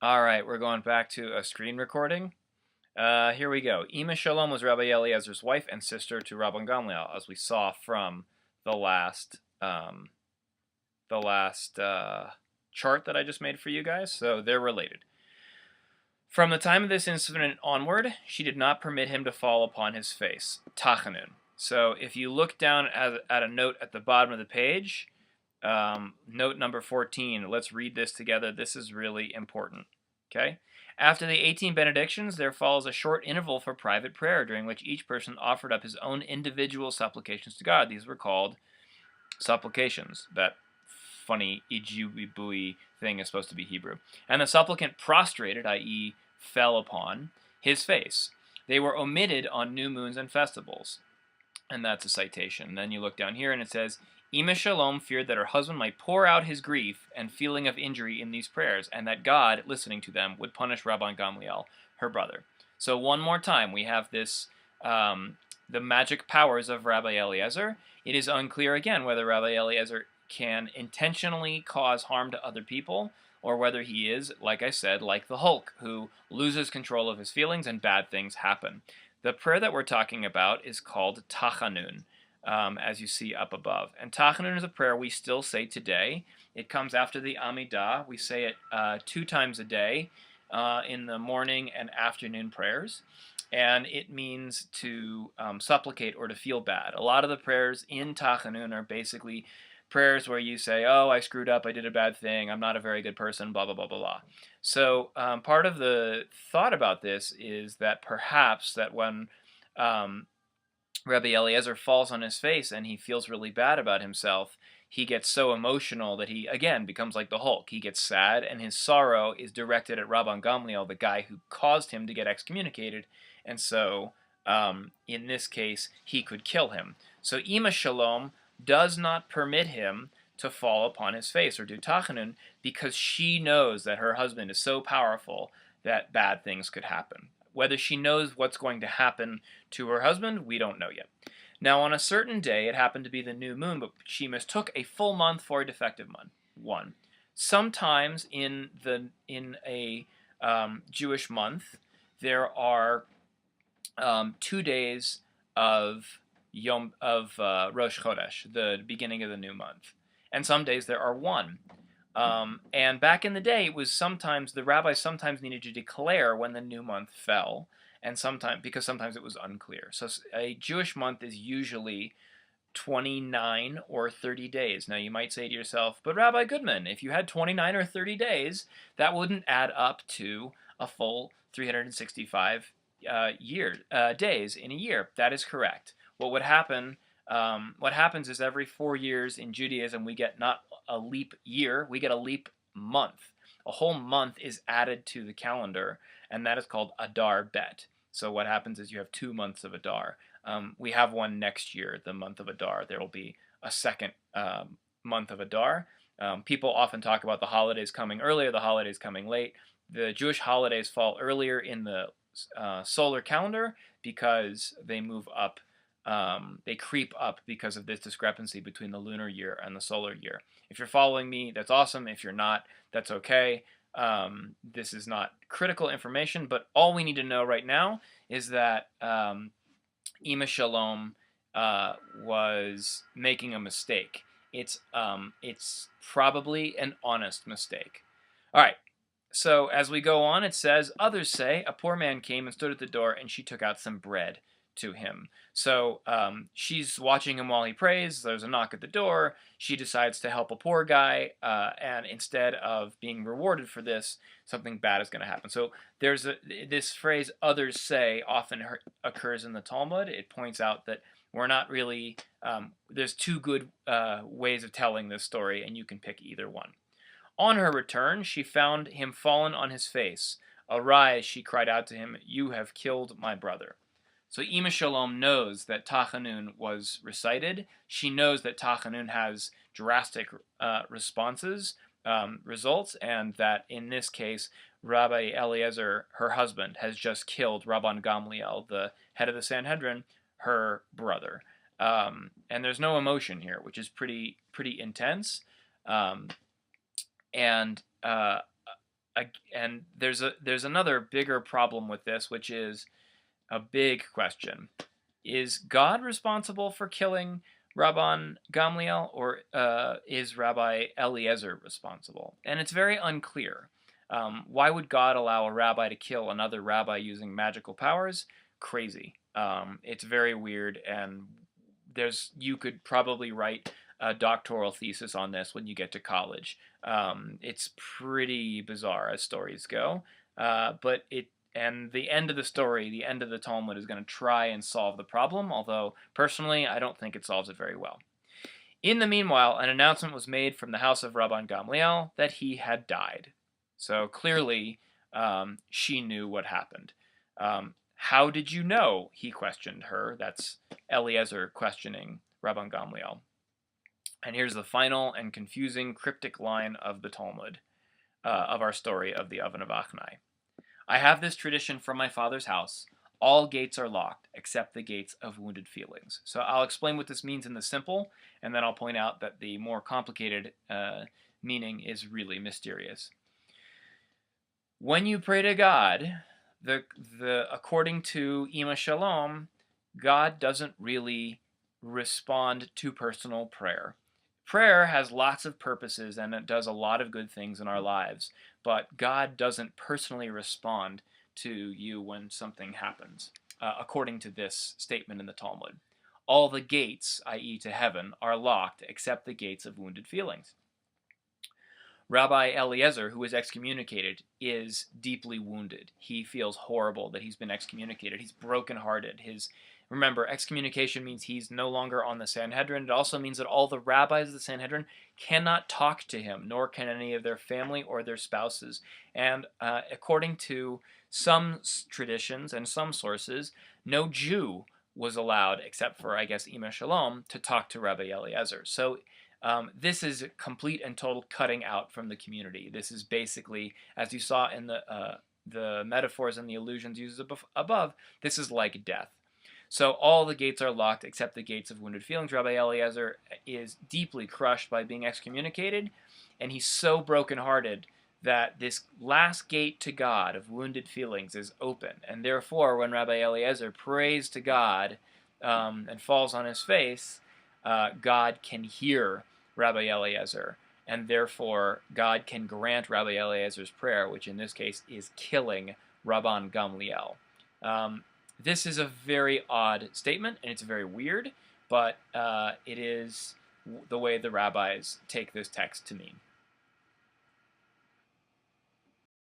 All right, we're going back to a screen recording. Here we go. Ima Shalom was Rabbi Eliezer's wife and sister to Rabban Gamliel, as we saw from the last chart that I just made for you guys. So they're related. From the time of this incident onward, she did not permit him to fall upon his face. Tachanun. So if you look down at a note at the bottom of the page, note number 14, let's read this together. This is really important. Okay? After the 18 benedictions, there follows a short interval for private prayer, during which each person offered up his own individual supplications to God. These were called supplications. That funny ijibui thing is supposed to be Hebrew. And the supplicant prostrated, i.e., fell upon his face. They were omitted on new moons and festivals. And that's a citation. Then you look down here and it says, Ima Shalom feared that her husband might pour out his grief and feeling of injury in these prayers, and that God, listening to them, would punish Rabban Gamliel, her brother. So one more time, we have this, the magic powers of Rabbi Eliezer. It is unclear again whether Rabbi Eliezer can intentionally cause harm to other people, or whether he is, like I said, like the Hulk, who loses control of his feelings and bad things happen. The prayer that we're talking about is called Tachanun, as you see up above. And Tachanun is a prayer we still say today. It comes after the Amidah. We say it 2 times a day in the morning and afternoon prayers. And it means to supplicate or to feel bad. A lot of the prayers in Tachanun are basically prayers where you say, oh, I screwed up, I did a bad thing, I'm not a very good person, blah, blah, blah, blah, blah. So part of the thought about this is that perhaps that when Rabbi Eliezer falls on his face and he feels really bad about himself, he gets so emotional that he, again, becomes like the Hulk. He gets sad, and his sorrow is directed at Rabban Gamliel, the guy who caused him to get excommunicated, and so, in this case, he could kill him. So Ima Shalom does not permit him to fall upon his face or do tachanun, because she knows that her husband is so powerful that bad things could happen. Whether she knows what's going to happen to her husband, we don't know yet. Now, on a certain day, it happened to be the new moon, but she mistook a full month for a defective one. Sometimes in a Jewish month, there are 2 days of Rosh Chodesh, the beginning of the new month, and some days there are 1. And back in the day, it was sometimes the rabbis sometimes needed to declare when the new month fell, and because sometimes it was unclear. So a Jewish month is usually 29 or 30 days. Now you might say to yourself, but Rabbi Goodman, if you had 29 or 30 days, that wouldn't add up to a full 365 days in a year. That is correct. What happens is every 4 years in Judaism we get not a leap year, we get a leap month. A whole month is added to the calendar, and that is called Adar Bet. So what happens is you have 2 months of Adar. We have one next year, the month of Adar. There will be a second month of Adar. People often talk about the holidays coming earlier, the holidays coming late. The Jewish holidays fall earlier in the solar calendar because they move up. They creep up because of this discrepancy between the lunar year and the solar year. If you're following me, that's awesome. If you're not, that's okay. This is not critical information, but all we need to know right now is that Ima Shalom was making a mistake. It's probably an honest mistake. All right. So as we go on, it says, others say, a poor man came and stood at the door, and she took out some bread to him. So she's watching him while he prays. There's a knock at the door. She decides to help a poor guy, and instead of being rewarded for this, something bad is going to happen. So there's this phrase, others say, often occurs in the Talmud. It points out that we're not really, there's 2 good ways of telling this story, and you can pick either one. On her return, she found him fallen on his face. Arise, she cried out to him, you have killed my brother. So Ima Shalom knows that Tachanun was recited. She knows that Tachanun has drastic results, and that in this case, Rabbi Eliezer, her husband, has just killed Rabban Gamliel, the head of the Sanhedrin, her brother. And there's no emotion here, which is pretty intense. And And there's another bigger problem with this, which is a big question. Is God responsible for killing Rabban Gamliel, or is Rabbi Eliezer responsible? And it's very unclear. Why would God allow a rabbi to kill another rabbi using magical powers? Crazy. It's very weird, and you could probably write a doctoral thesis on this when you get to college. It's pretty bizarre as stories go, but the end of the story, the end of the Talmud, is going to try and solve the problem, although personally I don't think it solves it very well. In the meanwhile, an announcement was made from the house of Rabban Gamliel that he had died. So clearly, she knew what happened. How did you know? He questioned her. That's Eliezer questioning Rabban Gamliel. And here's the final and confusing cryptic line of the Talmud, of our story of the Oven of Achnai. I have this tradition from my father's house. All gates are locked, except the gates of wounded feelings. So I'll explain what this means in the simple, and then I'll point out that the more complicated meaning is really mysterious. When you pray to God, according to Ima Shalom, God doesn't really respond to personal prayer. Prayer has lots of purposes, and it does a lot of good things in our lives, but God doesn't personally respond to you when something happens, according to this statement in the Talmud. All the gates, i.e. to heaven, are locked except the gates of wounded feelings. Rabbi Eliezer, who was excommunicated, is deeply wounded. He feels horrible that he's been excommunicated. He's brokenhearted. Remember, excommunication means he's no longer on the Sanhedrin. It also means that all the rabbis of the Sanhedrin cannot talk to him, nor can any of their family or their spouses. And according to some traditions and some sources, no Jew was allowed, except for, I guess, Ima Shalom, to talk to Rabbi Eliezer. So this is complete and total cutting out from the community. This is basically, as you saw in the metaphors and the allusions used above, this is like death. So all the gates are locked except the gates of wounded feelings. Rabbi Eliezer is deeply crushed by being excommunicated, and he's so brokenhearted that this last gate to God of wounded feelings is open. And therefore, when Rabbi Eliezer prays to God and falls on his face, God can hear Rabbi Eliezer, and therefore God can grant Rabbi Eliezer's prayer, which in this case is killing Rabban Gamliel. This is a very odd statement, and it's very weird, but it is the way the rabbis take this text to mean.